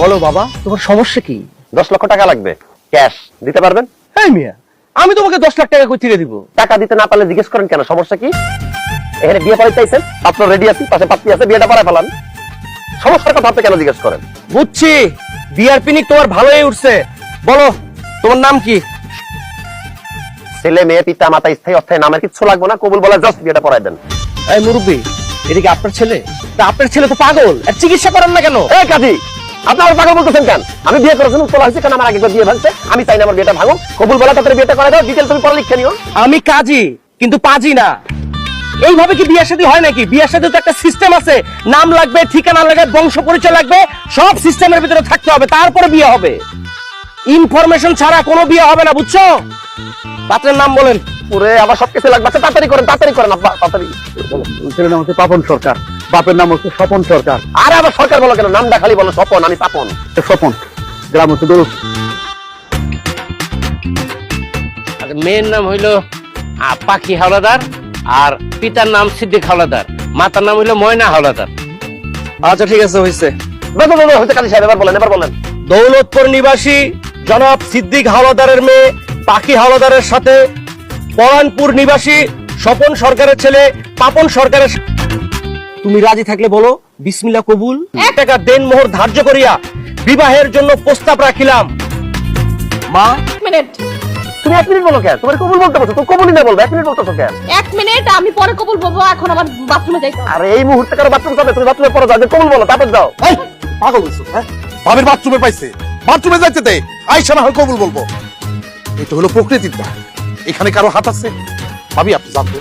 বলো বাবা, তোমার সমস্যা কি? 10 লক্ষ টাকা লাগবে, ক্যাশ দিতে পারবেন? এই মিয়া, আমি তোমাকে 10 লাখ টাকা কই থেকে দিব? টাকা দিতে না পারলে জিজ্ঞেস করেন কেন, সমস্যা কি? এখানে বিয়ে পড়াইতে চাইছেন, আপনার রেডি আছে, পাশে পাত্রী আছে, বিয়েটা পড়ায় ফেলান। সমস্যার কথা আপনি কেন জিজ্ঞেস করেন? বুঝছি, বিয়ার পিনিক তোমার ভালোই উঠছে। বলো তোমার নাম কি? ছেলে মেয়ে পিতা মাতা স্থায়ী অস্থায়ী নামের কিছু লাগবে না, কবুল বলে জাস্ট বিয়েটা পড়ায় দেন। এই মুরব্বি, এটা কি আপনার ছেলে? তা আপনার ছেলে তো পাগল, আর চিকিৎসা করেন না কেন? এই কাজী, আপনি আমার পাগল বলতেছেন কেন? আমি বিয়ে করেছেন উত্তর হয়েছে কেন? আমার আগে বিয়ে ভাঙছে, আমি চাই না আমার বিয়েটা ভাঙুক। কবুল বলে তাদের বিয়েটা করে দাও, ডিটেল তুমি পরে লিখে নিও। আমি কাজী, কিন্তু পাজি না। এইভাবে কি বিয়ের সাথে হয় নাকি? বিয়ের সাথে তো একটা সিস্টেম আছে, নাম লাগবে, ঠিকানা লাগবে, বংশ পরিচয় লাগবে, সব সিস্টেমের ভিতরে থাকতে হবে, তারপরে বিয়ে হবে। ইনফরমেশন ছাড়া কোনো বিয়ে হবে না, বুঝছো? পাত্রের নাম বলেন। ওরে আমার সবকিছু লাগবে, আচ্ছা, তাড়াতাড়ি করেন, তাড়াতাড়ি করেন আব্বা, তাড়াতাড়ি। ছেলের নাম হচ্ছে পাপন সরকার, বাপের নাম হচ্ছে স্বপন সরকার। আরে আবার সরকার বলো কেন? নামটা খালি বলো স্বপন, আমি পাপন। স্বপন, গ্রাম হচ্ছে দৌলত। আর মেয়ের নাম হইল পাখি হাওলাদার, আর পিতার নাম সিদ্দিক হাওলাদার, মাতার নাম হইল ময়না হাওলাদার। আচ্ছা ঠিক আছে, হয়েছে। হচ্ছে কাজী সাহেব, এবার বলেন, এবার বলেন। দৌলতপুর নিবাসী জনাব সিদ্দিক হাওলাদারের মেয়ে পাখি হাওলাদারের সাথে পরানপুর নিবাসী স্বপন সরকারের ছেলে পাপন সরকারের। তুমি রাজি থাকলে বলো বিসমিল্লাহ কবুল। 1 টাকা দেন মোহর ধার্য করিয়া বিবাহের জন্য প্রস্তাব রাখিলাম। মা, মিনিট, তুমি 1 মিনিট বলো কেন? তোমার কবুল বলতে বলছো, তুমি কবুলই না বলবে, 1 মিনিট বলতেছো কেন? 1 মিনিট, আমি পরে কবুল বলবো, এখন আমার বাথরুমে যাইতে হবে। আরে এই মুহূর্তে কারো বাথরুম যাবে, তুমি বাথরুমে পরে যাও, কবুল বলো, তারপর যাও। এই পাগল হইছো, হ্যাঁ? ভাবের বাথরুমে পাইছে, বাথরুমে যাইতে দে, আইসা না হয় কবুল বলবো। এটা হলো প্রকৃতির দায়, এখানে কারো হাত আছে? ভাবি আপনি জানতো